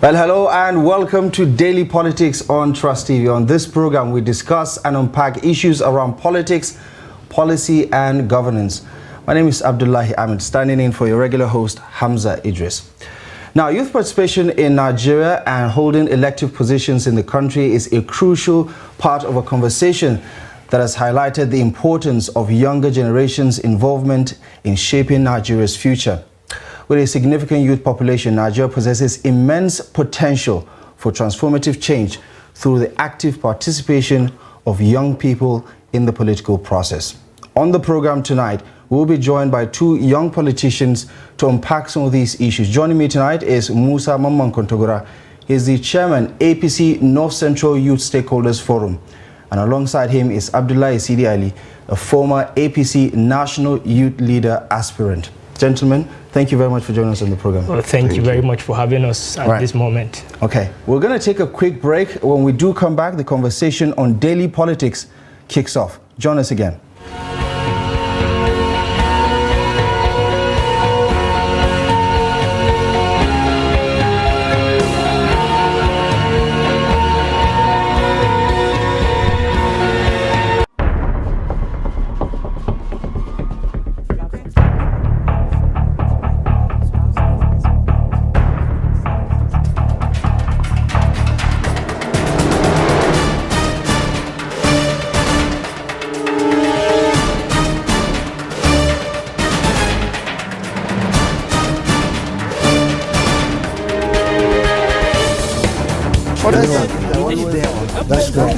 Well, hello and welcome to Daily Politics on Trust TV. On this program, we discuss and unpack issues around politics, policy and governance. My name is Abdullahi Ahmed, standing in for your regular host, Hamza Idris. Now, youth participation in Nigeria and holding elective positions in the country is a crucial part of a conversation that has highlighted the importance of younger generations' involvement in shaping Nigeria's future. With a significant youth population, Nigeria possesses immense potential for transformative change through the active participation of young people in the political process. On the program tonight, we'll be joined by two young politicians to unpack some of these issues. Joining me tonight is Musa Mamman Kontogora. He's the chairman, APC North Central Youth Stakeholders Forum. And alongside him is Abdullahi Sidi Ali, a former APC National Youth Leader aspirant. Gentlemen, thank you very much for joining us on the program. Well, thank you very much for having us at this moment. Okay, we're going to take a quick break. When we do come back, the conversation on daily politics kicks off. Join us again. That's great.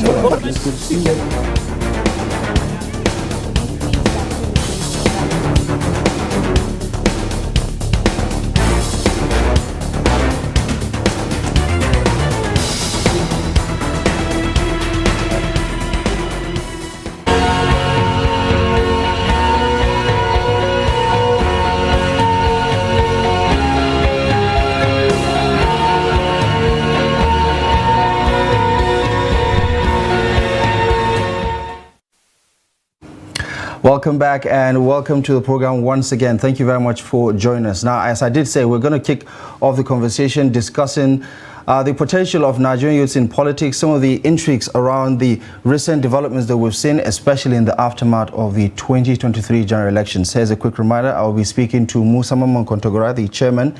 Welcome back and welcome to the program once again. Thank you very much for joining us. Now, as I did say, we're going to kick off the conversation discussing the potential of Nigerian youths in politics, some of the intrigues around the recent developments that we've seen, especially in the aftermath of the 2023 general elections. Here's a quick reminder. I'll be speaking to Musa Mamman Kontogora, the chairman,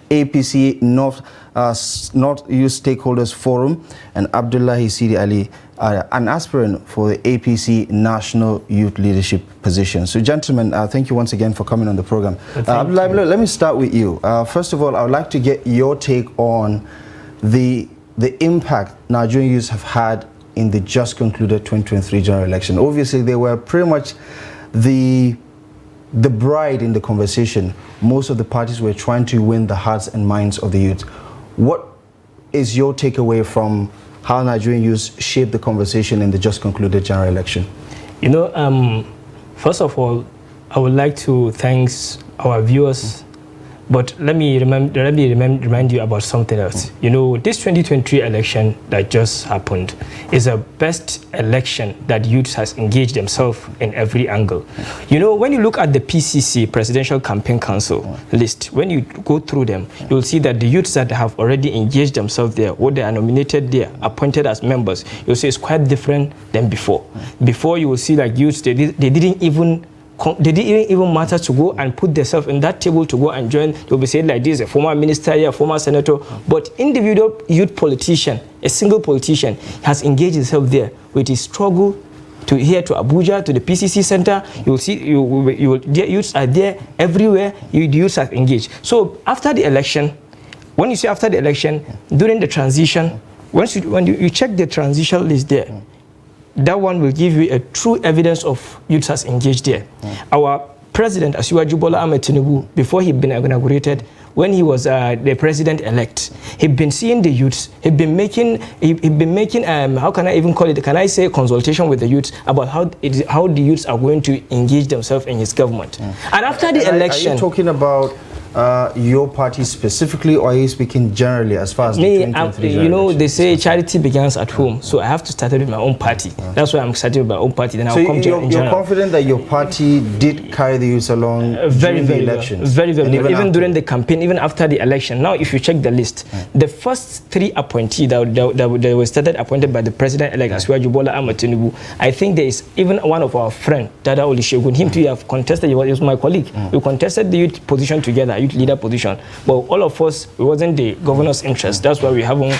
APC North Youth Stakeholders Forum, and Abdullahi Sidi Ali, an aspirant for the APC National Youth Leadership position. So, gentlemen, thank you once again for coming on the program. Abdullahi, let me start with you. First of all, I would like to get your take on the impact Nigerian youths have had in the just concluded 2023 general election. Obviously, they were pretty much the bride in the conversation. Most of the parties were trying to win the hearts and minds of the youth. What is your takeaway from how Nigerian youths shaped the conversation in the just concluded general election? You know, first of all, I would like to thank our viewers, but let me remind you about something else. You know, this 2023 election that just happened is the best election that youth has engaged themselves in every angle. You know, when you look at the PCC, Presidential Campaign Council list, when you go through them, you'll see that the youths that have already engaged themselves there, what they are nominated there, appointed as members, you'll see it's quite different than before. Before, you will see like youths, they didn't even matter to go and put themselves in that table to go and join. They'll be saying like this, a former minister here, a former senator, but individual youth politician, a single politician, has engaged himself there with his struggle to here to Abuja, to the PCC center. You'll see, the youths are there everywhere. The youths are engaged. So after the election, when you say after the election, during the transition, when you check the transition list there, that one will give you a true evidence of youths has engaged there. Our president, Asiwaju Bola Ahmed Tinubu, before he'd been inaugurated, when he was the president-elect, he'd been seeing the youths. He'd been making how can I even call it? Can I say consultation with the youths about how the youths are going to engage themselves in his government? And after the election, are you talking about your party specifically, or are you speaking generally as far as the 2023 you know, they say charity begins at home, so I have to start with my own party. That's why I'm starting with my own party. Then I'll come to you're confident that your party did carry the youth along during the elections? Very well. Even during the campaign, even after the election. Now, if you check the list, the first 3 appointees that were started appointed by the president-elect, Asiwaju Bola Ahmed Tinubu, I think there is even one of our friend, Dada Olusegun, him too, you have contested, he was my colleague. We contested the youth position together, youth leader position. But all of us, it wasn't the governor's interest. That's why we haven't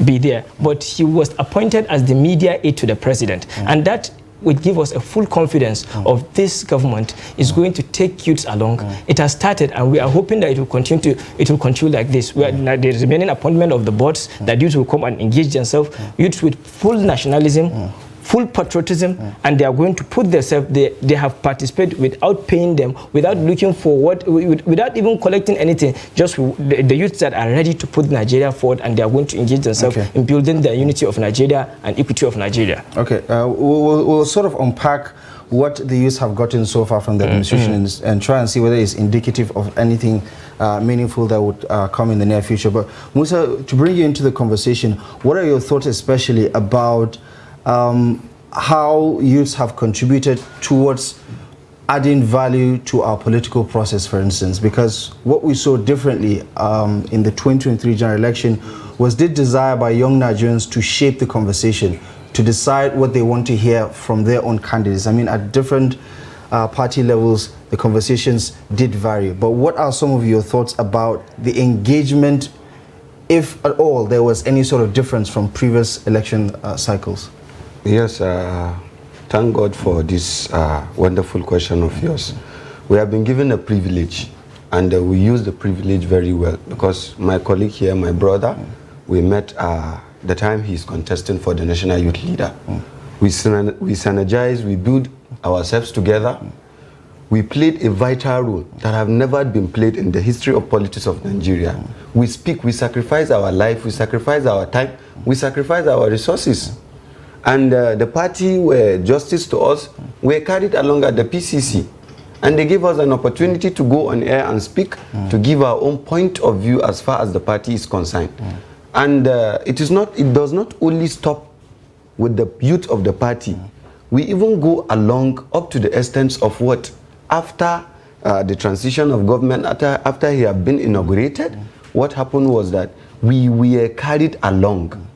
be there. But he was appointed as the media aide to the president. And that would give us a full confidence of this government is going to take youths along. It has started, and we are hoping that it will continue like this. There is remaining appointment of the boards that youths will come and engage themselves, youths with full nationalism, full patriotism, and they are going to put themselves, they have participated without paying them, without looking for without even collecting anything, just the youths that are ready to put Nigeria forward, and they are going to engage themselves in building the unity of Nigeria and equity of Nigeria. Okay, we'll sort of unpack what the youths have gotten so far from the administration and try and see whether it's indicative of anything meaningful that would come in the near future. But Musa, to bring you into the conversation, what are your thoughts especially about how youths have contributed towards adding value to our political process, for instance? Because what we saw differently in the 2023 general election was the desire by young Nigerians to shape the conversation, to decide what they want to hear from their own candidates. I mean, at different party levels, the conversations did vary. But what are some of your thoughts about the engagement, if at all there was any sort of difference from previous election cycles? Yes, thank God for this wonderful question of yours. We have been given a privilege, and we use the privilege very well, because my colleague here, my brother, we met the time he's contesting for the National Youth Leader. We synergize, we build ourselves together. We played a vital role that have never been played in the history of politics of Nigeria. We speak, we sacrifice our life, we sacrifice our time, we sacrifice our resources. And the party were justice to us. We were carried along at the PCC. And they gave us an opportunity to go on air and speak, to give our own point of view as far as the party is concerned. And it does not only stop with the youth of the party. We even go along up to the extent of what? After the transition of government, after he had been inaugurated, what happened was that we were carried along.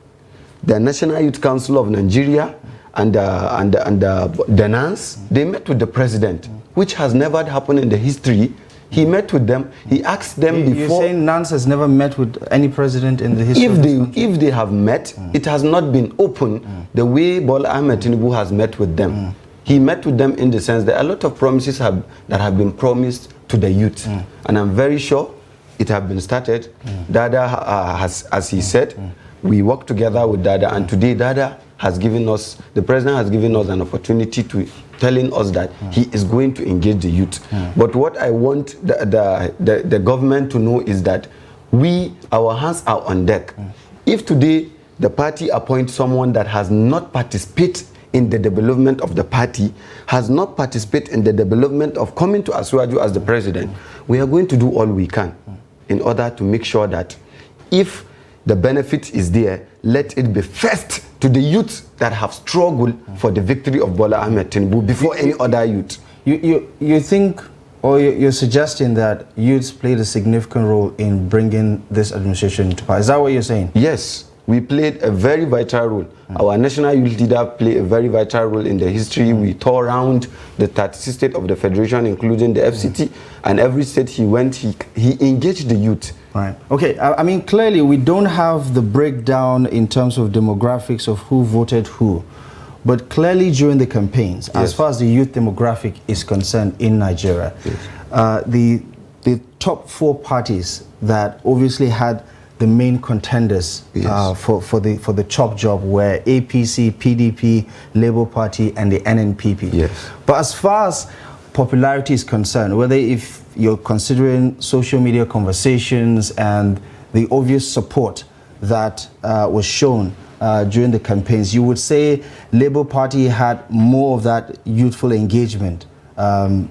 The National Youth Council of Nigeria and the NANS, they met with the president, which has never happened in the history. He met with them, he asked them before... You're saying NANS has never met with any president in the history of this country? If they have met, it has not been open the way Bola Ahmed Tinubu has met with them. He met with them in the sense that a lot of promises that have been promised to the youth. And I'm very sure it has been started. Dada has, as he said, we work together with Dada, and today Dada has given us, the president has given us an opportunity to telling us that he is going to engage the youth. But what I want the government to know is that our hands are on deck. If today the party appoints someone that has not participated in the development of the party, has not participated in the development of coming to Asiwaju as the president, we are going to do all we can in order to make sure that if the benefit is there, let it be first to the youth that have struggled for the victory of Bola Ahmed Tinubu before any other youth. You think, or you're suggesting that youths played a significant role in bringing this administration to power. Is that what you're saying? Yes, we played a very vital role. Our national youth leader played a very vital role in the history. We tore around the 36 states of the federation, including the FCT, and every state he went, he engaged the youth. Right. Okay. I mean, clearly we don't have the breakdown in terms of demographics of who voted who, but clearly during the campaigns, as far as the youth demographic is concerned in Nigeria, the top 4 parties that obviously had the main contenders for the top job were APC, PDP, Labour Party, and the NNPP. Yes. But as far as popularity is concerned, whether if you're considering social media conversations and the obvious support that was shown during the campaigns, you would say Labour Party had more of that youthful engagement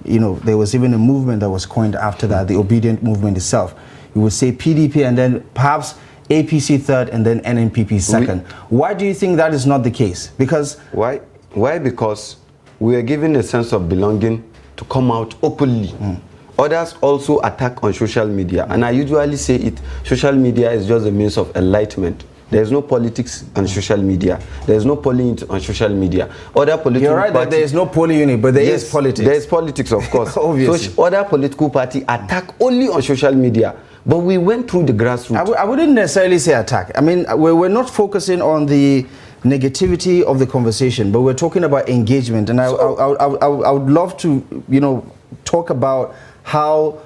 you know, there was even a movement that was coined after that, the obedient movement itself. You would say PDP and then perhaps APC third and then NNPP second. Why do you think that is not the case? Because why? Because we are given a sense of belonging to come out openly. Others also attack on social media, and I usually say it, social media is just a means of enlightenment. There is no politics on social media. There is no polling on social media. Other political You're right that there is no polling unit, but there is politics. There is politics, of course. Obviously. So other political parties attack only on social media. But we went through the grassroots. I wouldn't necessarily say attack. I mean, we're not focusing on the negativity of the conversation, but we're talking about engagement. And I would love to, you know, talk about how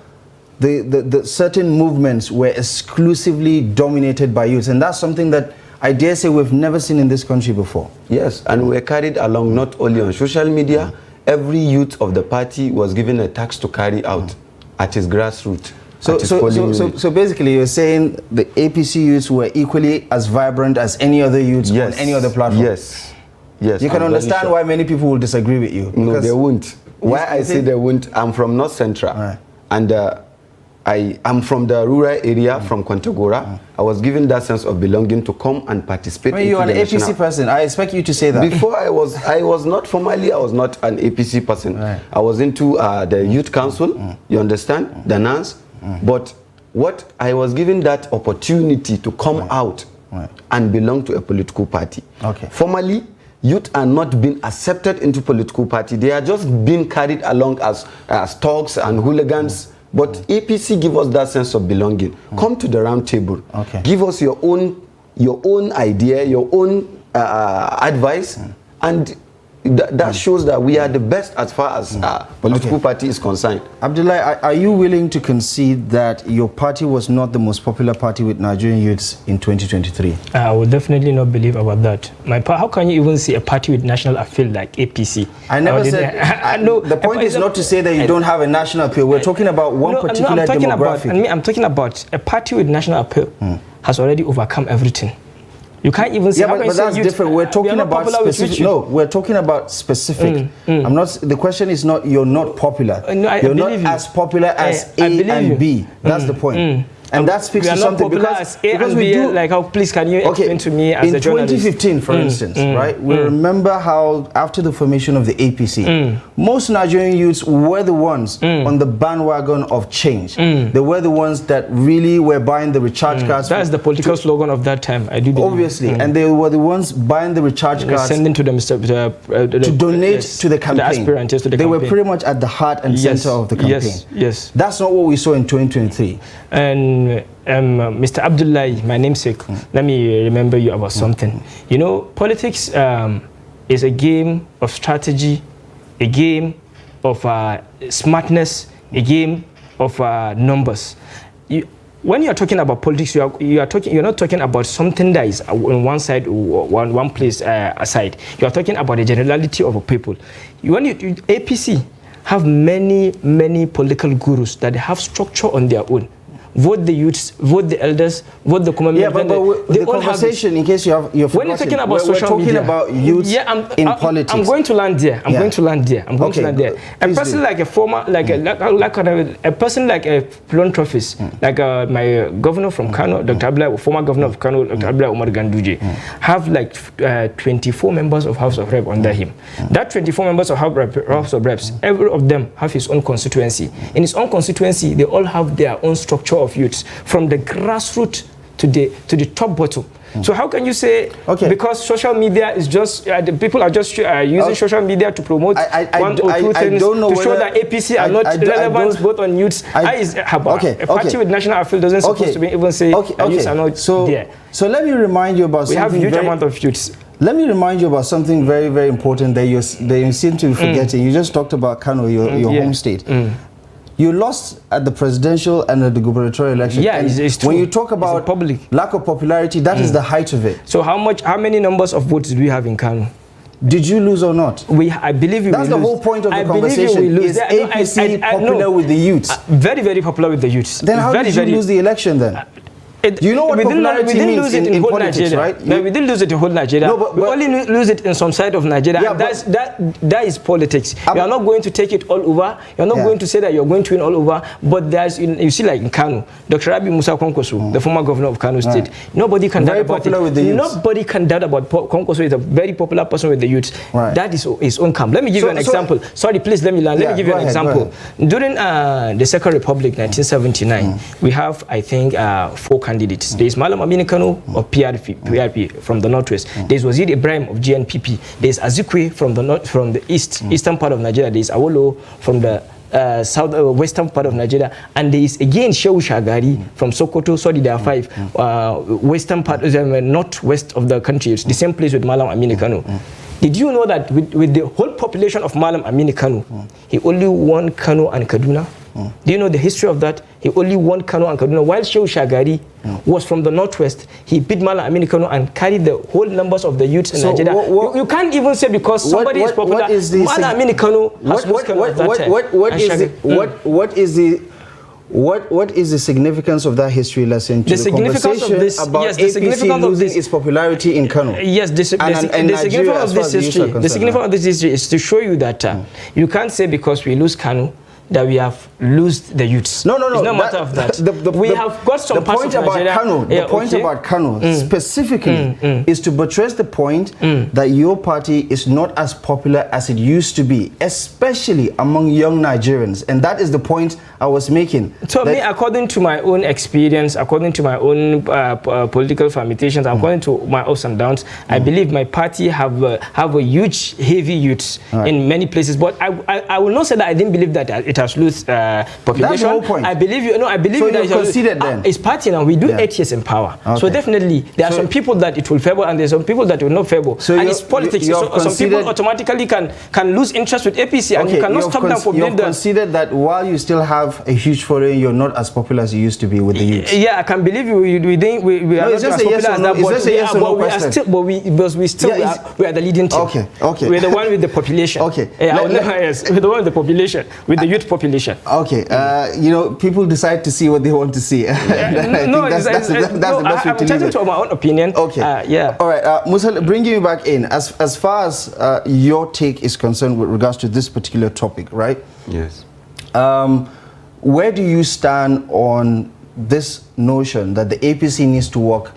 the certain movements were exclusively dominated by youth, and that's something that I dare say we've never seen in this country before. Yes, and we're carried along not only on social media. Every youth of the party was given a task to carry out at his grassroots. So basically you're saying the APC youths were equally as vibrant as any other youths on any other platform? Yes. Yes. You can understand why many people will disagree with you. No, they won't. Why I say they won't, I'm from North Central. Right. And I'm from the rural area, from Kontagora. I was given that sense of belonging to come and participate. Well, you are an APC person. I expect you to say that. Before I was not formally, I was not an APC person. Right. I was into the youth council, you understand, the NANS. But what I was given that opportunity to come out and belong to a political party. Okay. Formally, youth are not being accepted into political party. They are just being carried along as thugs and hooligans. But APC give us that sense of belonging. Come to the round table. Okay. Give us your own idea, your own advice, and that shows that we are the best as far as political party is concerned. Abdullah, are you willing to concede that your party was not the most popular party with Nigerian youths in 2023? I would definitely not believe about that. How can you even see a party with national appeal like APC? I never said. No, the point is not to say that you don't have a national appeal. We're talking about one particular demographic. I'm talking about a party with national appeal has already overcome everything. You can't even say. Yeah, but that's different. We're talking about specific. No, we're talking about specific. I'm not. The question is not you're not popular. No, you're not as popular as A and B. That's the point. And that speaks to something because we do. Like, how? Please, can you explain to me as a journalist? In 2015, for instance, right? We remember how after the formation of the APC, most Nigerian youths were the ones on the bandwagon of change. They were the ones that really were buying the recharge cards. That's the political slogan of that time. I do believe. Obviously, and they were the ones buying the recharge cards, sending to them to donate to the campaign. The aspirants, to the they campaign. were pretty much at the heart and center of the campaign. Yes. That's not what we saw in 2023. And Mr. Abdullah, my namesake, let me remember you about something. You know, politics is a game of strategy, a game of smartness, a game of numbers. When you're talking about politics, you're not talking about something that is on one side or one place aside. You're talking about the generality of a people. APC have many political gurus that have structure on their own. Vote the youths, vote the elders, vote the common men. Yeah, but the conversation, in case you're forgotten, when you're talking about social media, about youth in politics. I'm going to land there. I'm going to land there. A person like a former, a person like a philanthropist, like my governor from Kano, Dr. Abdullah, former governor of Kano, Dr. Abdullah Umar Ganduje, have like 24 members of House of Rep under him. That 24 members of House of Reps, every of them have his own constituency. In his own constituency, they all have their own structure of youths, from the grassroots to the top bottom. So how can you say because social media is just the people are just using social media to promote one or two things to show that APC are not relevant both on youths? A party with national appeal doesn't supposed to be even say youths are not there. So let me remind you about something. We have huge amount of youths. Let me remind you about something very, very important that you seem to be forgetting. You just talked about Kano, your home state. You lost at the presidential and at the gubernatorial election. Yeah, it's true. When you talk about lack of popularity, that is the height of it. So how many numbers of votes do we have in Kano? Did you lose or not? I believe you. That's the whole point of the conversation. Is APC popular with the youths? Very, very popular with the youths. Then how did you lose the election then? Do you know what popularity means in politics, Nigeria, right? No, we didn't lose it in whole Nigeria. No, but we only lose it in some side of Nigeria. Yeah, that is politics. You are not going to take it all over. You are not going to say that you are going to win all over. But there's, you see, like in Kano, Dr. Rabi Musa Kwankwaso, the former governor of Kano State, nobody can doubt about it. With the youths. Nobody can doubt about Kwankwaso. Is a very popular person with the youth. Right. That is his own camp. Let me give you an example. Sorry, please let me learn. Let me give you an example. During the Second Republic, 1979, we have, I think, 4 candidates. There is Malam Aminu Kano of PRP from the northwest. There is Wazir Ibrahim of GNPP. There is Azikwe from the eastern part of Nigeria. There is Awolo from the western part of Nigeria, and there is again Shehu Shagari from Sokoto. Sorry, there are 5 western part, northwest of the country. It's the same place with Malam Aminu Kano. Did you know that with the whole population of Malam Aminu Kano, he only won Kano and Kaduna? Do you know the history of that? He only won Kano and Kaduna. While Shehu Shagari was from the northwest, he beat Malam Aminu Kano and carried the whole numbers of the youths in Nigeria. You can't even say because somebody is popular. Malam Aminu Kano has lost Kano at that time. What is the significance of that history lesson to the conversation about APC losing its popularity in Kano? Yes, the significance of this history is to show you that you can't say because we lose Kano that we have lost the youths. No. It's no matter of that. We have got some parts of Nigeria. The point about Kano specifically is to buttress the point that your party is not as popular as it used to be, especially among young Nigerians. And that is the point I was making. So me, according to my own experience, according to my own political permutations, according to my ups and downs, I believe my party have a huge, heavy youths in many places. But I will not say that I didn't believe that it has lost population. That's the whole point. I believe you. No, I believe so that you conceded then. It's party now. We do 8 years in power. Okay. So definitely there are some people that it will favor and there's some people that will not favor. So and it's politics. So some people automatically can lose interest with APC and you cannot stop them from doing that. You considered that while you still have a huge following, you're not as popular as you used to be with the youth. Yeah, I can believe you. We are not as popular as that. But we are the leading team. Okay. We're the one with the population. Okay. We're the one with the population, with the youth population. Okay. People decide to see what they want to see. That's the best way to leave it. I'm telling you my own opinion. Okay. Yeah. All right. Musa, bringing you back in, as far as your take is concerned with regards to this particular topic, right? Yes. Where do you stand on this notion that the APC needs to work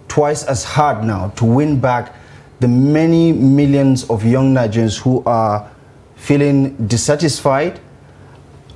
twice as hard now to win back the many millions of young Nigerians who are feeling dissatisfied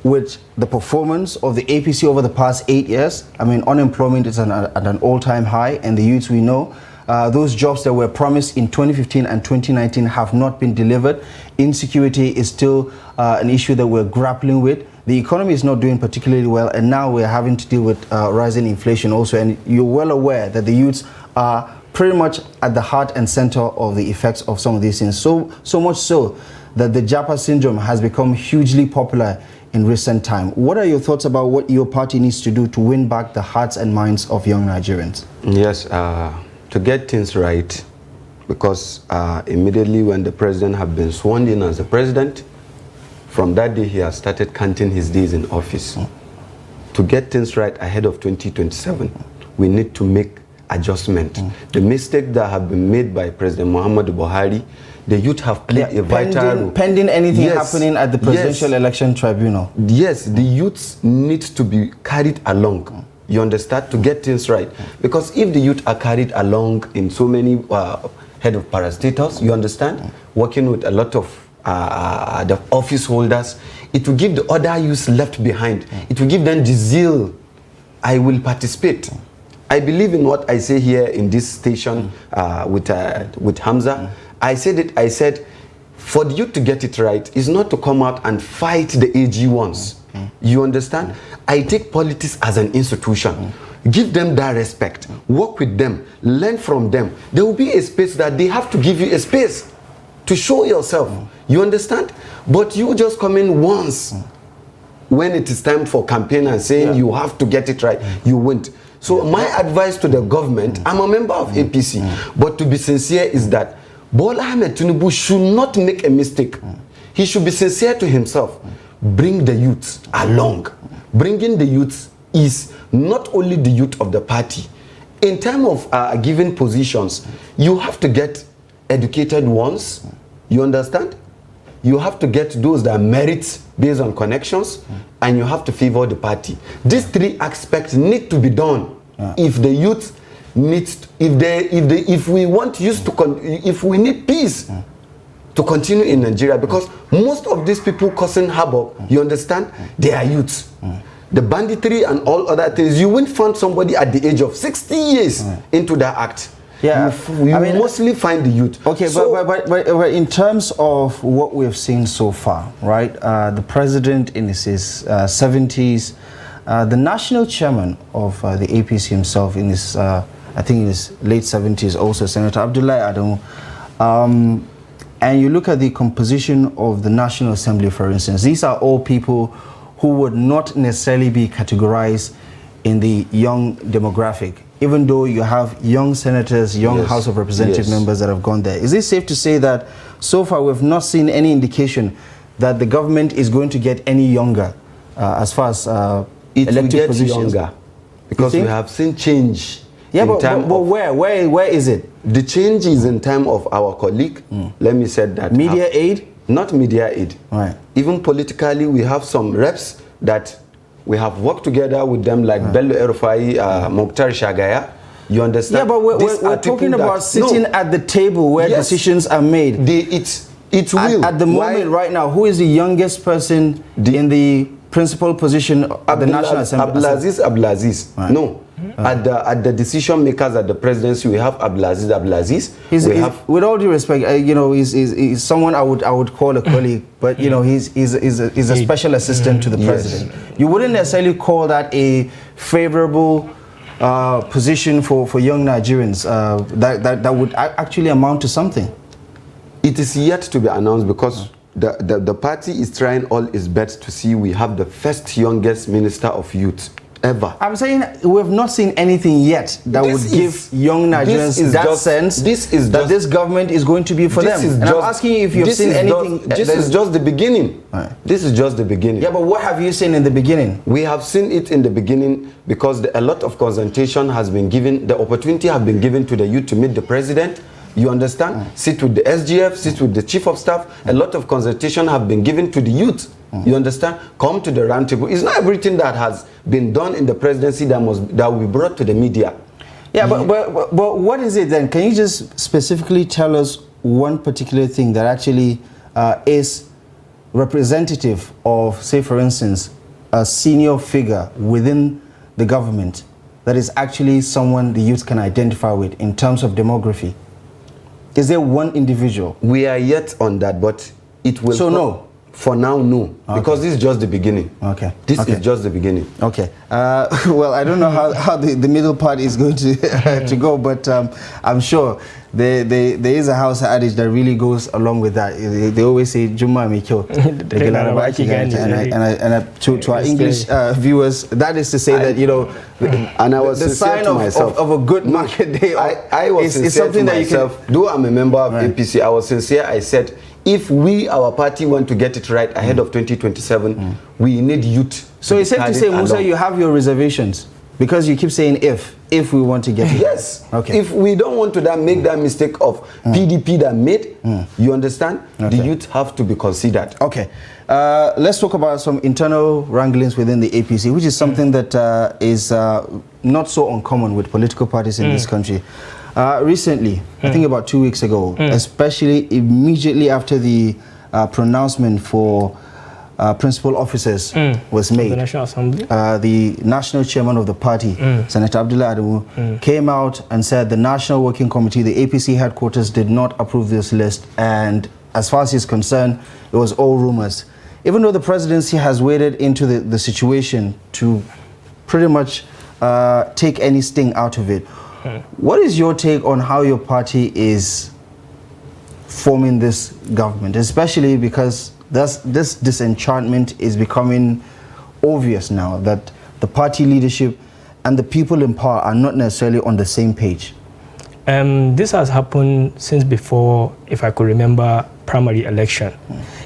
with the performance of the APC over the past 8 years? I mean, unemployment is at an all-time high, and the youths we know, those jobs that were promised in 2015 and 2019 have not been delivered. Insecurity is still an issue that we're grappling with. The economy is not doing particularly well, and now we're having to deal with rising inflation also. And you're well aware that the youths are pretty much at the heart and center of the effects of some of these things. So much so that the Japa syndrome has become hugely popular in recent time. What are your thoughts about what your party needs to do to win back the hearts and minds of young Nigerians? Yes, to get things right, because immediately when the president had been sworn in as the president, from that day he has started counting his days in office. To get things right ahead of 2027, we need to make adjustment. The mistake that have been made by President Muhammadu Buhari, the youth have played a vital role. Pending anything happening at the Presidential Election Tribunal. Yes, the youths need to be carried along. You understand? To get things right. Because if the youth are carried along in so many head of parastatals, you understand? Working with a lot of the office holders, it will give the other youths left behind. It will give them the zeal. I will participate. I believe in what I say here in this station with Hamza. I said, for the youth to get it right is not to come out and fight the AG ones. You understand? I take politics as an institution. Give them that respect. Work with them. Learn from them. There will be a space that they have to give you a space to show yourself. You understand? But you just come in once when it is time for campaign and saying you have to get it right. You won't. So my advice to the government, I'm a member of APC, but to be sincere is that Bola Ahmed Tinubu should not make a mistake. He should be sincere to himself. Bring the youths along. Bringing the youths is not only the youth of the party. In terms of giving positions, you have to get educated ones, you understand? You have to get those that merit based on connections, and you have to favor the party. These three aspects need to be done. If the youth needs, if we want youth to, if we need peace to continue in Nigeria, because most of these people causing havoc, you understand, they are youths. The banditry and all other things, you won't find somebody at the age of 60 years into that act. Yeah, you mostly find the youth. Okay, so, but in terms of what we have seen so far, right? The president in his 70s, the national chairman of the APC himself in his, I think in his late 70s, also Senator Abdullahi Adamu. And you look at the composition of the National Assembly, for instance, these are all people who would not necessarily be categorized in the young demographic, even though you have young senators, young House of Representative members that have gone there. Is it safe to say that so far we've not seen any indication that the government is going to get any younger as far as elected positions? Younger, because we have seen change. Yeah, but where is it? The change is in time of our colleague. Let me say that. Media aid? Not media aid. Right. Even politically, we have some reps that we have worked together with them, like Bello Erufai, Mokhtar Shagaya. You understand? Yeah, but we're talking about sitting at the table where decisions are made. It will. At the moment, right now, who is the youngest person in the principal position at the National Assembly? Abdulaziz. Right. No. At the decision makers at the presidency, we have Abdulaziz. With all due respect, you know, he's someone I would call a colleague, but you know, he's a special assistant to the president. You wouldn't necessarily call that a favorable position for young Nigerians that would actually amount to something. It is yet to be announced, because the party is trying all its best to see we have the first youngest minister of youth ever. I'm saying we've not seen anything yet that would give young Nigerians that sense that this government is going to be for them. And I'm asking you if you've seen anything. This is just the beginning. Right. This is just the beginning. Yeah, but what have you seen in the beginning? We have seen it in the beginning because a lot of consultation has been given, the opportunity has been given to the youth to meet the president. You understand? Sit with the SGF, sit with the chief of staff. A lot of consultation have been given to the youth. You understand? Come to the round table. It's not everything that has been done in the presidency that will be brought to the media. Yeah, but what is it then? Can you just specifically tell us one particular thing that actually is representative of, say, for instance, a senior figure within the government that is actually someone the youth can identify with in terms of demography? Is there one individual? We are yet on that, but it will... So no? For now, no. Okay. Because this is just the beginning. Okay. This is just the beginning. Okay. Well, I don't know how the middle part is going to to go, but I'm sure there is a house adage that really goes along with that. They always say, Juma Mikyo. And to our English viewers, that is to say that, you know, and I was the sign of a good market day I was sincere something to myself. Though I'm a member of APC, I was sincere. I said, if we, our party, want to get it right ahead of 2027, we need youth. So it's safe to say, Musa, you have your reservations because you keep saying if we want to get it. Yes. Okay. If we don't want to make that mistake of PDP that made, you understand? Okay. The youth have to be considered. Okay. Let's talk about some internal wranglings within the APC, which is something that is not so uncommon with political parties in this country. Recently, I think about 2 weeks ago, especially immediately after the pronouncement for principal officers was made, the National Assembly, the national chairman of the party, Senator Abdullahi Adamu, came out and said the National Working Committee, the APC headquarters, did not approve this list, and as far as he's concerned, it was all rumors. Even though the presidency has waded into the situation to pretty much take any sting out of it, what is your take on how your party is forming this government, especially because this disenchantment is becoming obvious now that the party leadership and the people in power are not necessarily on the same page? This has happened since before, if I could remember, primary election.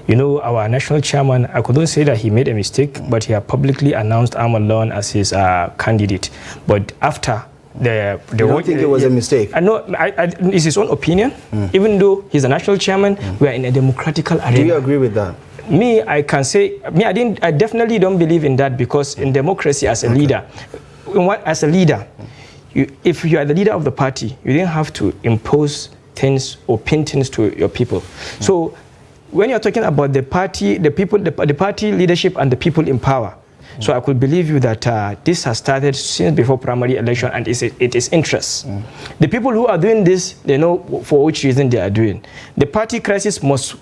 You know, our national chairman, I couldn't say that he made a mistake, but he had publicly announced Ahmad Lawan as his candidate. But after you don't think it was a mistake? I know, it's his own opinion. Even though he's a national chairman, we are in a democratical arena. Do you agree with that? Me, I can say, I definitely don't believe in that, because in democracy, as a leader, if you are the leader of the party, you didn't have to impose things or pin things to your people. So when you're talking about the party, the party leadership and the people in power, so I could believe you that this has started since before primary election, and it is interest. The people who are doing this, they know for which reason they are doing. The party crisis must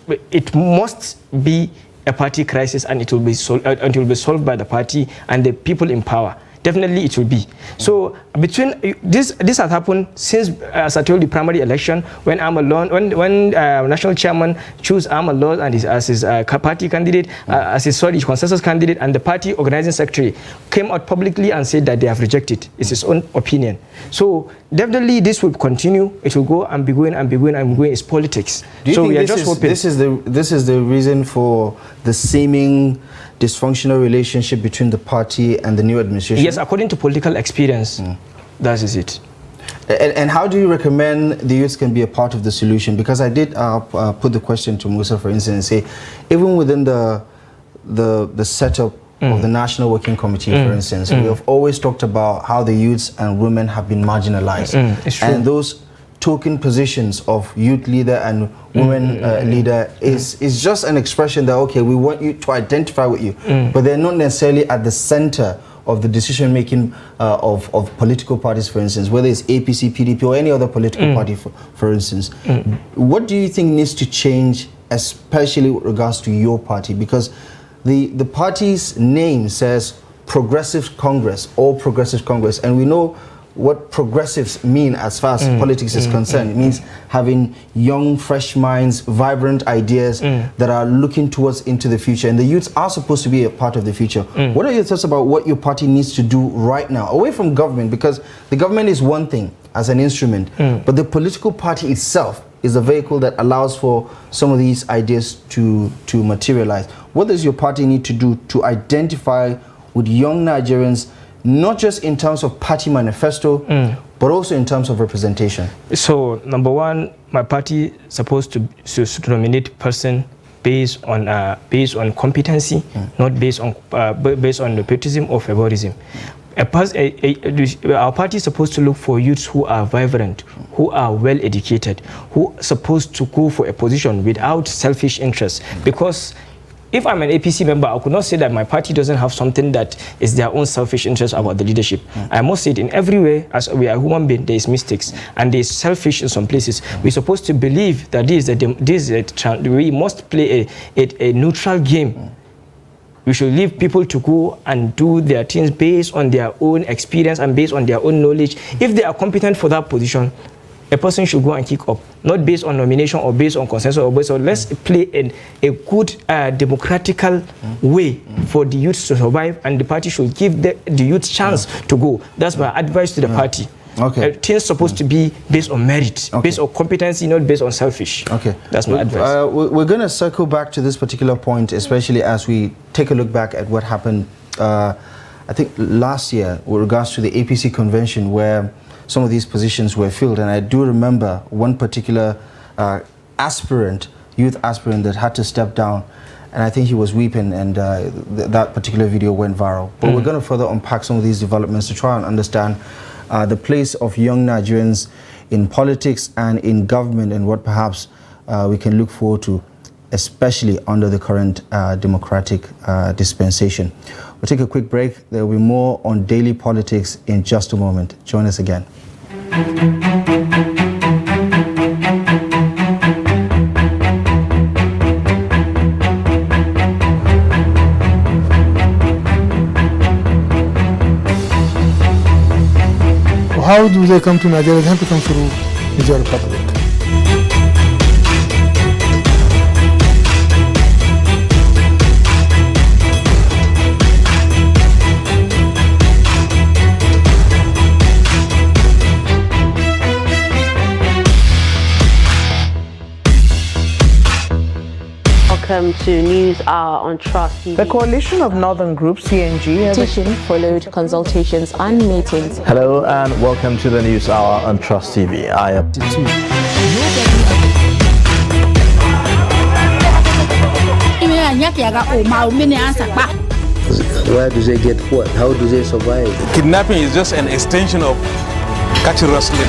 be a party crisis, and it will be solved by the party and the people in power. Definitely it will be. So between this has happened since, as I told you, primary election, when when national chairman chose Ahmad Lawan and as his party candidate, as his consensus candidate, and the party organizing secretary came out publicly and said that they have rejected. It's his own opinion. So definitely this will continue. It will go and be going and be going and be going. It's politics. Do you so think we are just hoping this is the reason for the seeming dysfunctional relationship between the party and the new administration? Yes, according to political experience, that is it. And how do you recommend the youths can be a part of the solution? Because I did put the question to Musa, for instance, and say, even within the setup of the National Working Committee, for instance, we have always talked about how the youths and women have been marginalized. It's true. And those token positions of youth leader and women leader is just an expression that, okay, we want you to identify with you, but they're not necessarily at the center of the decision making of political parties, for instance, whether it's APC, PDP, or any other political party, for instance. What do you think needs to change, especially with regards to your party? Because the party's name says Progressive Congress, All Progressive Congress, and we know what progressives mean as far as politics is concerned. It means having young, fresh minds, vibrant ideas that are looking towards into the future. And the youths are supposed to be a part of the future. What are your thoughts about what your party needs to do right now, away from government? Because the government is one thing as an instrument, but the political party itself is a vehicle that allows for some of these ideas to materialize. What does your party need to do to identify with young Nigerians, not just in terms of party manifesto, but also in terms of representation? So, number one, my party is supposed to nominate person based on competency, not based on nepotism or favoritism. Our party is supposed to look for youths who are vibrant, who are well educated, who are supposed to go for a position without selfish interests. Because if I'm an APC member, I could not say that my party doesn't have something that is their own selfish interest about the leadership. I must say it in every way, as we are human beings, there is mistakes and there is selfish in some places. We're supposed to believe that we must play a neutral game. We should leave people to go and do their things based on their own experience and based on their own knowledge. If they are competent for that position, a person should go and kick up, not based on nomination or based on consensus or based on. Let's play a good democratical way for the youth to survive, and the party should give the youth chance to go. That's my advice to the party. Okay. Things supposed to be based on merit, based on competency, not based on selfish. Okay. That's my advice. We're going to circle back to this particular point, especially as we take a look back at what happened, I think last year, with regards to the APC convention, where some of these positions were filled. And I do remember one particular youth aspirant that had to step down, and I think he was weeping, and that particular video went viral. But we're going to further unpack some of these developments to try and understand the place of young Nigerians in politics and in government, and what perhaps we can look forward to, especially under the current democratic dispensation. We'll take a quick break. There will be more on daily politics in just a moment. Join us again. How do they come to Nigeria? They have to come through Niger Republic. welcome to News Hour on Trust TV. The Coalition of Northern Groups, CNG, Petition followed consultations and meetings. Hello and welcome to the News Hour on Trust TV. I am Where do they get what? How do they survive? Kidnapping is just an extension of catch rustling.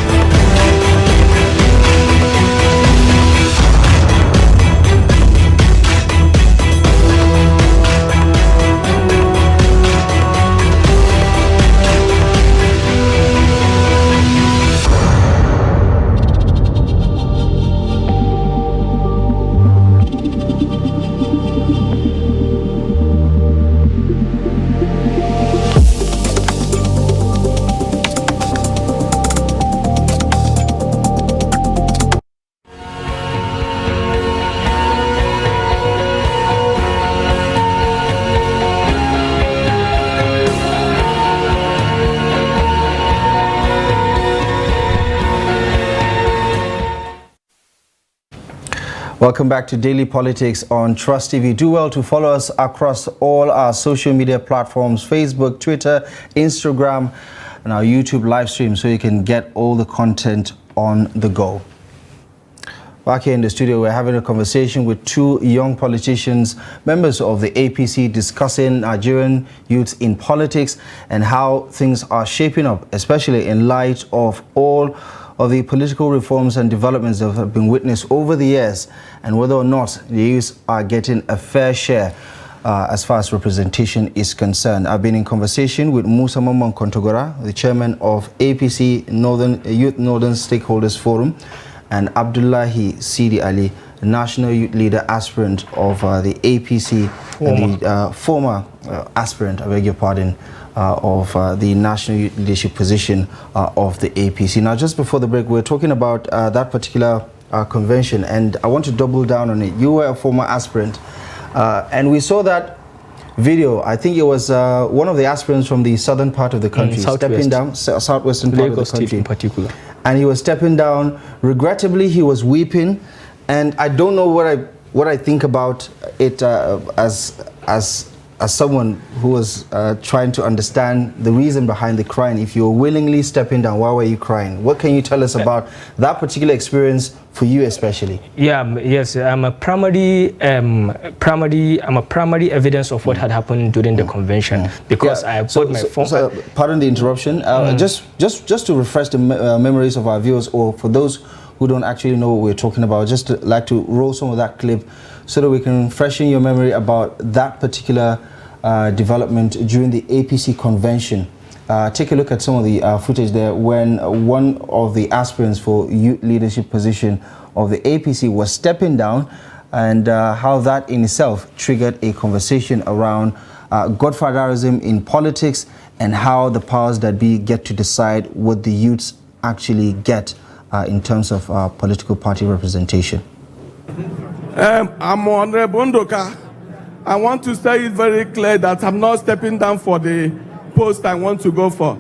Welcome back to Daily Politics on Trust TV. Do well to follow us across all our social media platforms, Facebook, Twitter, Instagram, and our YouTube live stream, so you can get all the content on the go. Back here in the studio, we're having a conversation with two young politicians, members of the APC, discussing Nigerian youth in politics and how things are shaping up, especially in light of all of the political reforms and developments that have been witnessed over the years, and whether or not the youth are getting a fair share as far as representation is concerned. I've been in conversation with Musa Mamman Kontogora, the chairman of APC Youth Northern Stakeholders Forum, and Abdullahi Sidi Ali, national youth leader aspirant of the APC, and the former aspirant, I beg your pardon, of the national youth leadership position of the APC. Now, just before the break, we were talking about that particular convention, and I want to double down on it. You were a former aspirant, and we saw that video. I think it was one of the aspirants from the southern part of the country, stepping down, southwestern part Lagos of the country in particular. And he was stepping down. Regrettably, he was weeping, and I don't know what I think about it as someone who was trying to understand the reason behind the crying. If you were willingly stepping down, why were you crying? What can you tell us about that particular experience for you especially? Yeah, yes, I'm a primary evidence of what had happened during the convention, because I put my phone. Pardon the interruption. Just to refresh the memories of our viewers, or for those who don't actually know what we're talking about, just to, like to roll some of that clip so that we can freshen your memory about that particular development during the APC convention. Take a look at some of the footage there when one of the aspirants for youth leadership position of the APC was stepping down, and how that in itself triggered a conversation around godfatherism in politics, and how the powers that be get to decide what the youths actually get in terms of political party representation. I'm Honorable Ndoka. I want to say it very clear that I'm not stepping down for the post I want to go for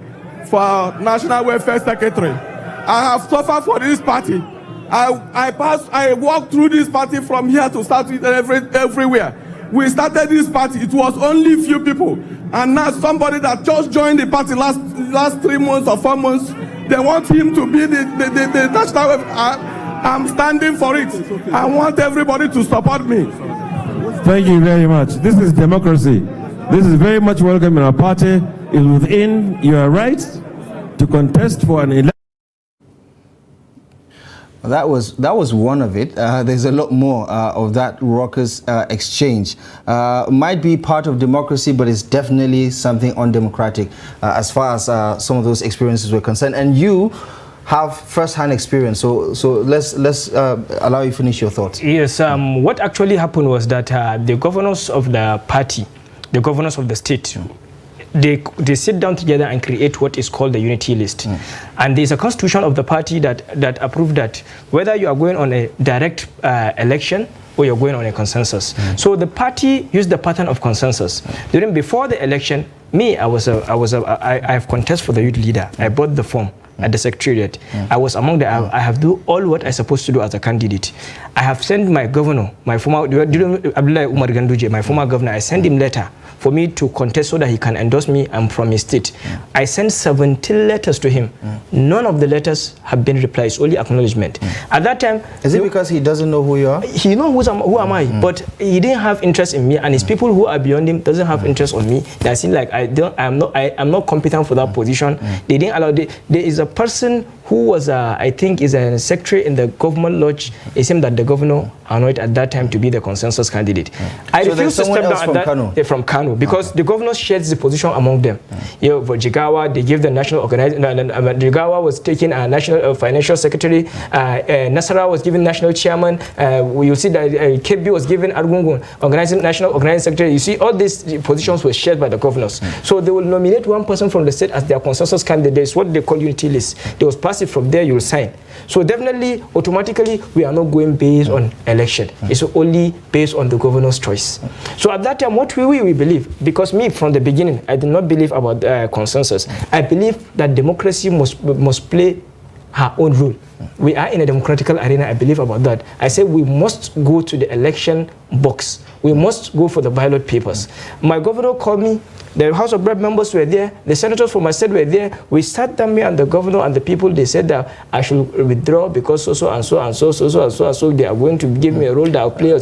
National Welfare Secretary. I have suffered for this party. I walked through this party from here to start with everywhere. We started this party, it was only few people. And now somebody that just joined the party last 3 months or 4 months, they want him to be the national welfare. I'm standing for it. I want everybody to support me. Thank you very much. This is democracy. This is very much welcome in our party. It's within your rights to contest for an election. That was one of it. There's a lot more of that raucous exchange. Might be part of democracy, but it's definitely something undemocratic as far as some of those experiences were concerned. And you have first-hand experience, so let's allow you finish your thoughts. Yes, what actually happened was that the governors of the party, the governors of the state, they sit down together and create what is called the unity list. And there's a constitution of the party that approved that whether you are going on a direct election or you're going on a consensus. So the party used the pattern of consensus. Before the election, me, I have contested for the youth leader. I bought the form. at the secretariat. I was among them. I have do all what I supposed to do as a candidate. I have sent my governor, my former Abdullah Umar Ganduje, my former governor. I sent him letter for me to contest so that he can endorse me. I'm from his state. I sent 17 letters to him. None of the letters have been replied. It's only acknowledgement. At that time, is it because he doesn't know who you are? He knows who am I, but he didn't have interest in me, and his people who are beyond him doesn't have interest on me. They seem like I'm not competent for that position. They didn't allow. There is a person who was I think is a secretary in the government lodge. It seemed that the governor anointed at that time to be the consensus candidate. I refused to step down from Kano because the governor shares the position among them. You know, for Jigawa, they give the national organization. Jigawa was taking a national financial secretary. Nasara was given national chairman. You see that KB was given Argungun national organizing secretary. You see, all these positions were shared by the governors. So they will nominate one person from the state as their consensus candidate. It's what they call unity list. They will pass it from there. You will sign. So definitely, automatically, we are not going based on election. It's only based on the governor's choice. So at that time, what we believe, because me from the beginning, I did not believe about consensus. I believe that democracy must play her own role. We are in a democratical arena. I believe about that. I say we must go to the election box. We must go for the ballot papers. My governor called me. The House of Rep members were there. The senators from my state were there. We sat down, me and the governor and the people. They said that I should withdraw because so they are going to give me a role that I'll play.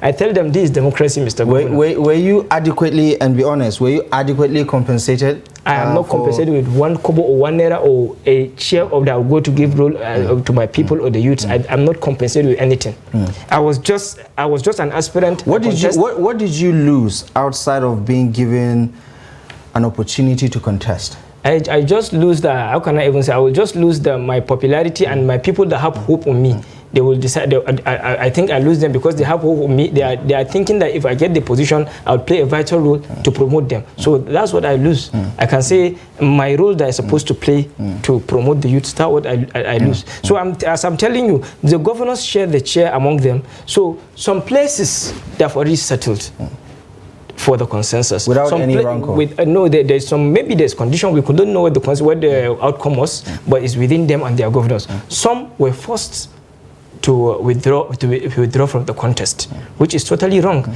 I tell them this is democracy, Mr. Governor. Were you adequately, and be honest, were you adequately compensated? I am not compensated with 1 kobo or 1 naira or a share of that I will go to give role to my people or the youths. I'm not compensated with anything. I was just an aspirant. What did you lose outside of being given an opportunity to contest? I just lose the, how can I even say, I will just lose my popularity and my people that have hope on me. They will decide, I think I lose them because they have hope on me. They are thinking that if I get the position, I'll play a vital role to promote them. So that's what I lose. I can say my role that I'm supposed to play to promote the youth, that's what I lose. So as I'm telling you, the governors share the chair among them. So some places they have already settled for the consensus without any rancor. No, there's some, maybe there's condition we couldn't know what the outcome was, but it's within them and their governors. Some were forced to withdraw from the contest, which is totally wrong.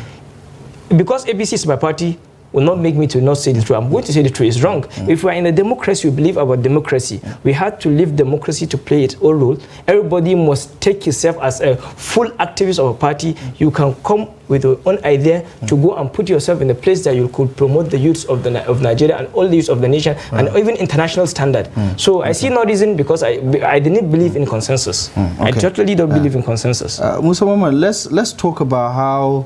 Because ABC is my party, will not make me to not say the truth. I'm going to say the truth. It's wrong. If we're in a democracy, we believe about democracy. We have to leave democracy to play its own role. Everybody must take himself as a full activist of a party. You can come with your own idea to go and put yourself in a place that you could promote the youths of Nigeria and all the youths of the nation and even international standard. So I see no reason because I didn't believe in consensus. I totally don't believe in consensus. Musa Mama, let's talk about how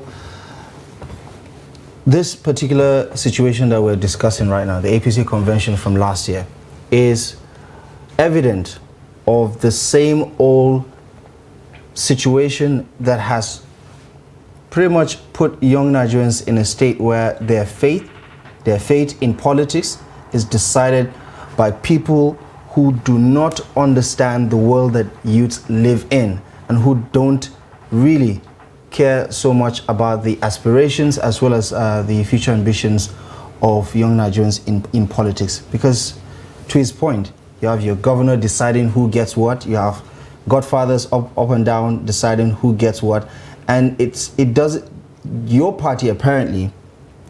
this particular situation that we're discussing right now, the APC convention from last year, is evident of the same old situation that has pretty much put young Nigerians in a state where their fate in politics is decided by people who do not understand the world that youths live in and who don't really care so much about the aspirations as well as the future ambitions of young Nigerians in politics. Because to his point, you have your governor deciding who gets what, you have godfathers up and down deciding who gets what, and your party apparently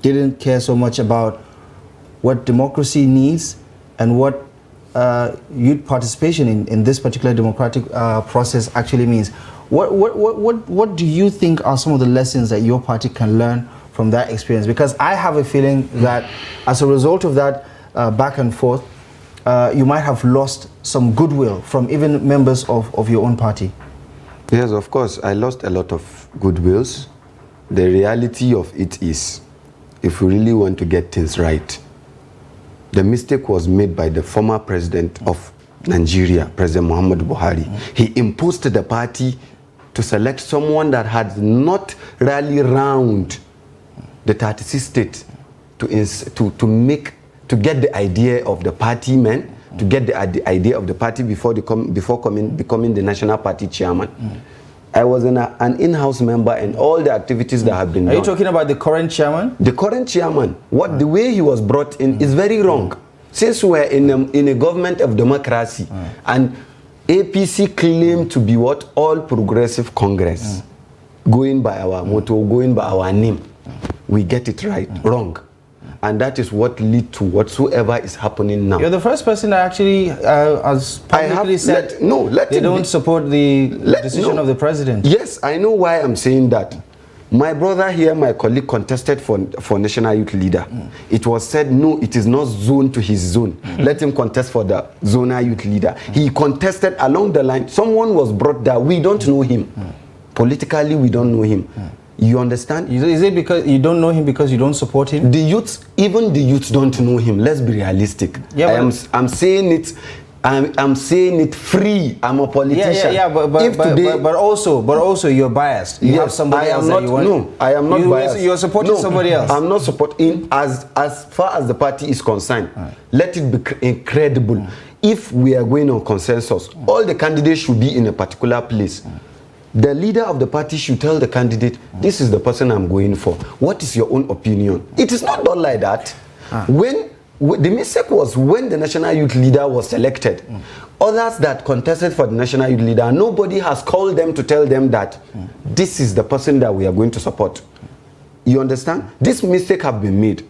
didn't care so much about what democracy needs and what youth participation in this particular democratic process actually means. What do you think are some of the lessons that your party can learn from that experience? Because I have a feeling that as a result of that back and forth, you might have lost some goodwill from even members of your own party. Yes, of course, I lost a lot of goodwills. The reality of it is, if we really want to get things right, the mistake was made by the former president of Nigeria, President Muhammadu Buhari. He imposed the party to select someone that had not rallied around the 36 states to get the idea of the party men, to get the idea of the party before becoming the national party chairman. I was an in-house member in all the activities that have been done. Are you talking about the current chairman? The current chairman. The way he was brought in is very wrong. Since we're in a government of democracy, and APC claim to be what? All Progressive Congress, going by our motto, going by our name, we get it wrong. And that is what lead to whatsoever is happening now. You're the first person that actually has publicly said they don't support the decision of the president. Yes, I know why I'm saying that. My brother here, my colleague, contested for National Youth Leader. It was said, no, it is not zoned to his zone. Let him contest for the Zonal Youth Leader. He contested along the line. Someone was brought there. We don't know him. Politically, we don't know him. You understand? Is it because you don't know him because you don't support him? The youths, even the youths don't know him. Let's be realistic. Yeah, I'm saying it. I'm saying it free. I'm a politician. But also you're biased. You have somebody else that you want. No, I am not biased. You're supporting somebody else. I'm not supporting. As far as the party is concerned, let it be incredible. If we are going on consensus, all the candidates should be in a particular place. The leader of the party should tell the candidate, this is the person I'm going for. What is your own opinion? It is not done like that. When the mistake was when the National Youth Leader was selected, others that contested for the National Youth Leader, nobody has called them to tell them that this is the person that we are going to support. You understand? This mistake have been made.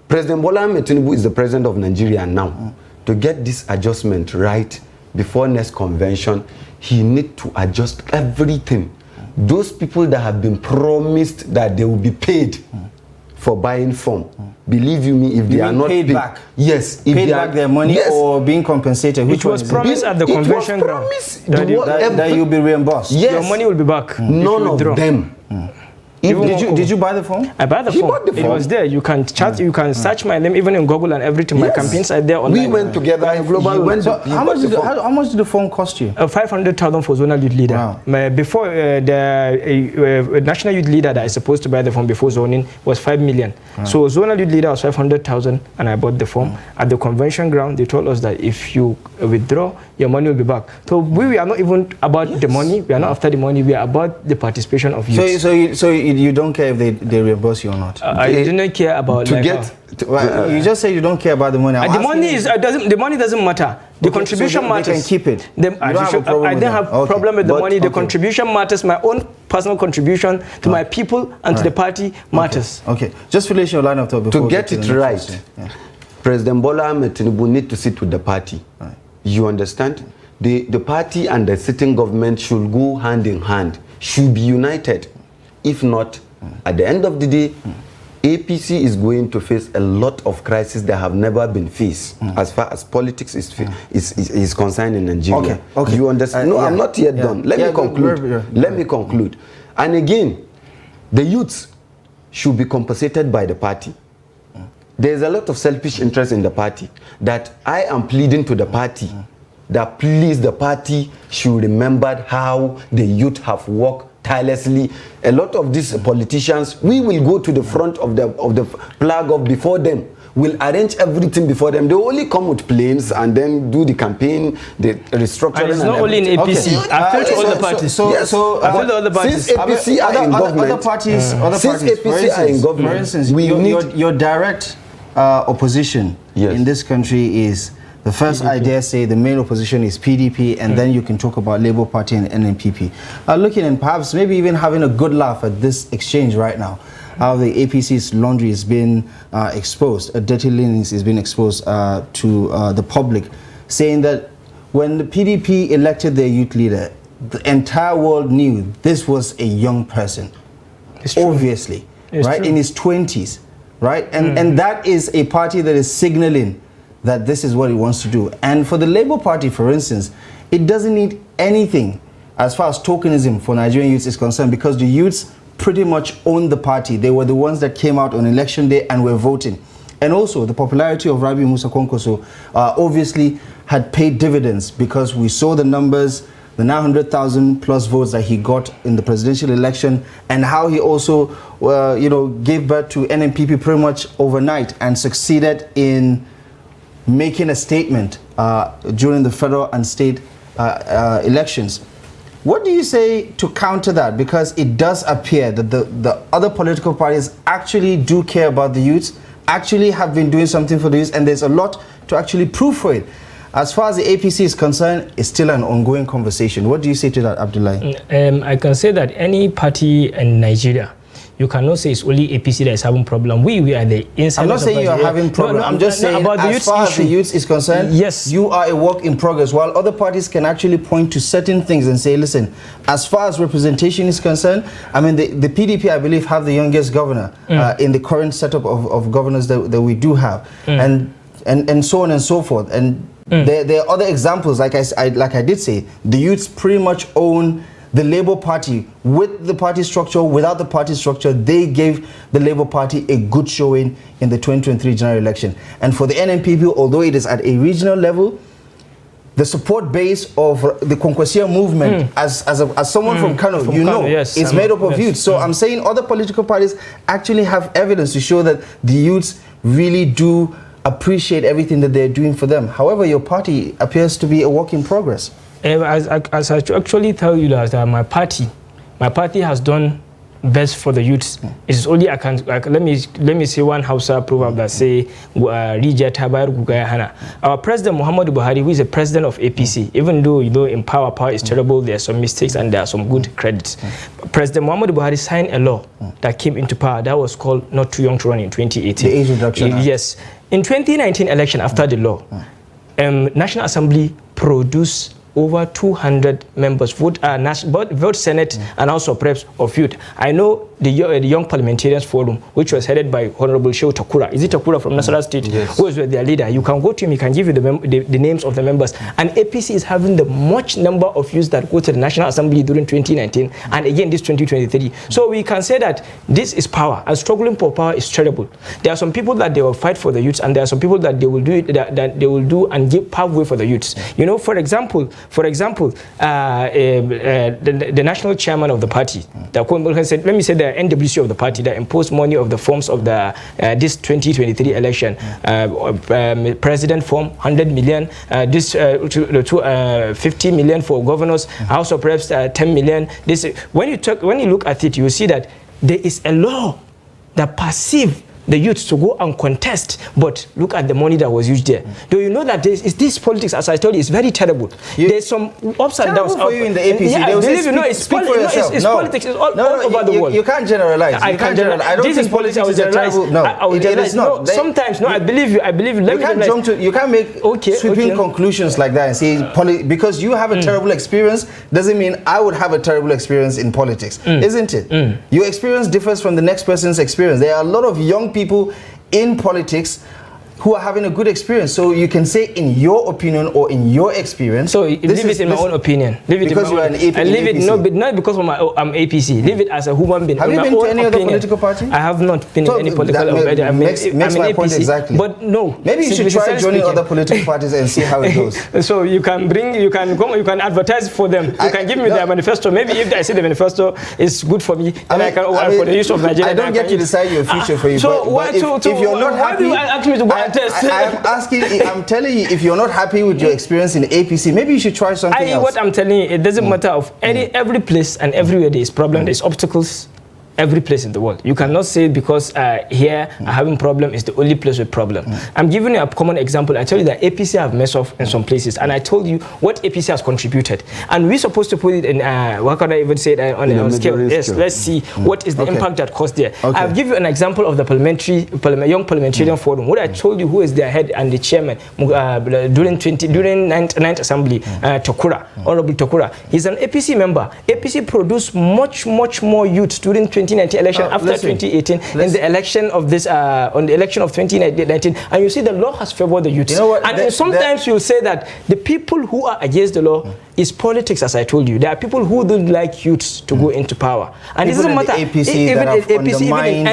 President Bola Ahmed Tinubu is the president of Nigeria now. To get this adjustment right before next convention, he need to adjust everything. Those people that have been promised that they will be paid for buying form, believe you me, if they are not paid back, yes, if paid back their money or being compensated, which was promised at the convention ground that you'll be reimbursed. Yes. Your money will be back. None of them. Did you buy the form? I bought the form. It was there. You can chat. You can search my name even in Google and everything. My campaigns are there online. We went together in global. So how much did the form cost you? 500,000 for zonal youth leader. Wow. Before the national youth leader that is supposed to buy the form before zoning was 5 million. Right. So zonal youth leader was 500,000, and I bought the form at the convention ground. They told us that if you withdraw, your money will be back. So we are not even about the money. We are not after the money. We are about the participation of youth. So you don't care if they reimburse you or not? I didn't care about you just say you don't care about the money. The money doesn't matter. The contribution matters. They can keep it. I don't have a problem with the money. The contribution matters. My own personal contribution to my people and to the party matters. Okay. Just finish your line of thought before to get it right. President Bola Ahmed Tinubu need to sit with the party. You understand? The party and the sitting government should go hand in hand. Should be united. If not, at the end of the day, APC is going to face a lot of crises that have never been faced as far as politics is concerned in Nigeria. Okay. You understand? No, I'm not yet done. Let me conclude. Let me conclude. And again, the youths should be compensated by the party. There's a lot of selfish interest in the party that I am pleading to the party that please, the party should remember how the youth have worked tirelessly. A lot of these politicians, we will go to the front of the flag of before them. We'll arrange everything before them. They only come with planes and then do the campaign, the restructuring. And it's not only in APC. Okay. I feel to all the parties. I feel to all the parties. Since APC are in government, other parties, for instance, your direct opposition in this country is. The first, PDP. I dare say, the main opposition is PDP, and then you can talk about Labour Party and NNPP. Looking and perhaps maybe even having a good laugh at this exchange right now, how the APC's laundry is being exposed, dirty linens is being exposed to the public, saying that when the PDP elected their youth leader, the entire world knew this was a young person, obviously, right, in his 20s, right? And that is a party that is signaling that this is what it wants to do. And for the Labour Party, for instance, it doesn't need anything as far as tokenism for Nigerian youths is concerned, because the youths pretty much own the party. They were the ones that came out on election day and were voting. And also, the popularity of Rabiu Musa Kwankwaso obviously had paid dividends, because we saw the numbers, the 900,000 plus votes that he got in the presidential election, and how he also, gave birth to NNPP pretty much overnight and succeeded in making a statement during the federal and state elections. What do you say to counter that? Because it does appear that the other political parties actually do care about the youths, actually have been doing something for the youth, and there's a lot to actually prove for it. As far as the APC is concerned, it's still an ongoing conversation. What do you say to that, Abdullahi? I can say that any party in Nigeria, you cannot say it's only APC that is having problem. We are the inside. I'm not saying you are having problem. I'm just saying about the as far as the youth is concerned, yes, you are a work in progress. While other parties can actually point to certain things and say, listen, as far as representation is concerned, I mean, the PDP, I believe, have the youngest governor in the current setup of governors that we do have, and so on and so forth. And there are other examples, like I did say, the youths pretty much own the Labour Party. With the party structure, without the party structure, they gave the Labour Party a good showing in the 2023 general election. And for the NNPP, although it is at a regional level, the support base of the Konkwesiya movement, as someone from Kano, yes, is made up of youth. So I'm saying other political parties actually have evidence to show that the youths really do appreciate everything that they're doing for them. However, your party appears to be a work in progress. As I actually tell you that my party has done best for the youths. It's only let me say one Hausa proverb that say our president Muhammadu Buhari, who is the president of APC, even though in power is terrible, there are some mistakes and there are some good credits. President Muhammadu Buhari signed a law that came into power that was called Not Too Young to Run in 2018. The age reduction act. Yes. In 2019 election, after the law, National Assembly produced over 200 members vote Senate and House of Reps of youth. I know the Young Parliamentarians Forum, which was headed by Honorable Shehu Takura. Is it Takura from Nasarawa State? Yes. Who was their leader? You can go to him, he can give you the names of the members. And APC is having the much number of youths that go to the National Assembly during 2019 and again this 2023. So we can say that this is power, and struggling for power is terrible. There are some people that they will fight for the youths, and there are some people that they will do it, that they will do and give pathway for the youths. For example, the national chairman of the party, let me say the NWC of the party that imposed money of the forms of the this 2023 election, president form 100 million, 50 million for governors, House of Reps 10 million. When you look at it, you will see that there is a law that perceives the youth to go and contest, but look at the money that was used there. Do you know that this politics, as I told you, is very terrible? There's some ups and downs. For you in the APC, yeah, believe me, it's politics. It's politics. It's all over the world. You can't generalize. I can't generalize. I don't think politics is terrible. No, it is not. Sometimes, no. I believe you. You can't make sweeping conclusions like that and say because you have a terrible experience doesn't mean I would have a terrible experience in politics, isn't it? Your experience differs from the next person's experience. There are a lot of young people in politics who are having a good experience. So you can say in your opinion or in your experience. So leave it in my own opinion. Leave it because you are an APC. I leave it but not because I'm APC. Leave it as a human being. Have you been to any other political party? I have not been in any political party. Makes my point exactly. But no. Maybe you should try joining other political parties and see how it goes. So you can advertise for them. You can give me their manifesto. Maybe if I see the manifesto is good for me, then I can for the use of Nigeria. I don't get to decide your future for you. So if you're not happy, ask me to go? I'm telling you, if you're not happy with your experience in APC, maybe you should try something else. What I'm telling you, it doesn't matter of every place and everywhere there is problem, there's obstacles. Every place in the world. You cannot say because here having problem is the only place with problem. I'm giving you a common example. I tell you that APC have messed up in some places, and I told you what APC has contributed. And we're supposed to put it in, what can I even say, on a scale? Yes, let's see what is the impact that caused there. I'll give you an example of the Young Parliamentarian Forum, where I told you who is their head and the chairman during 9th Assembly, Takura, Honorable Takura. He's an APC member. APC produced much more youth during 2019 election after 2018 in the election of this on the election of 2019, and you see the law has favored the youth. You know what? And sometimes you'll say that the people who are against the law is politics, as I told you. There are people who don't like youths to go into power, and it doesn't matter. Even in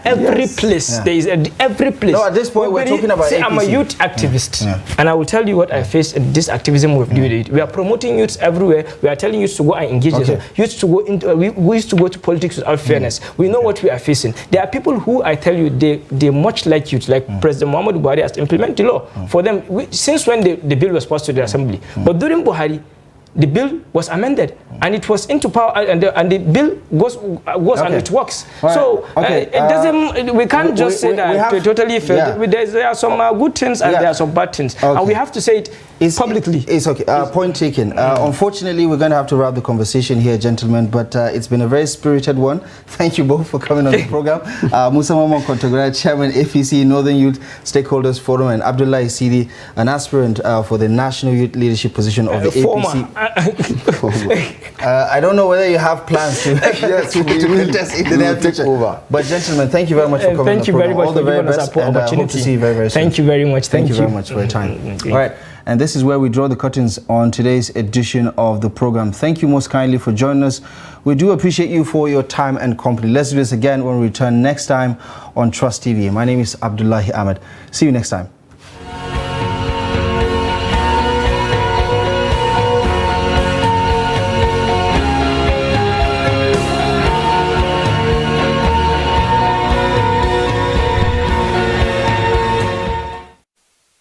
every place, there is every place. No, at this point we're talking about APC. I'm a youth activist, and I will tell you what I face in this activism we've doing. We are promoting youths everywhere. We are telling youths to go and engage. Youths to go into. We used to go to politics without fairness. We know what we are facing. There are people who I tell you they much like youth, like President Muhammadu Buhari has implemented the law for them since when the bill was passed to the assembly. But during Buhari, the bill was amended and it was into power, and the bill goes and it works. Right. So it doesn't. We can't just say that it totally failed. Yeah. There are some good things and there are some bad things, and we have to say it publicly. It's okay. Point taken. Unfortunately, we're going to have to wrap the conversation here, gentlemen. But it's been a very spirited one. Thank you both for coming on the program. Musa Mamman Kontagora, Chairman, APC Northern Youth Stakeholders Forum, and Abdullahi Sidi, an aspirant for the National Youth Leadership position of the APC. I don't know whether you have plans to, to contest in the near future. But gentlemen, thank you very much for coming on the program. Thank you very much all the very best, and I hope to see you very, very soon. Thank you very much. Thank you very much for your time. All right, and this is where we draw the curtains on today's edition of the program. Thank you most kindly for joining us. We do appreciate you for your time and company. Let's do this again when we return next time on Trust TV. My name is Abdullahi Ahmed. See you next time.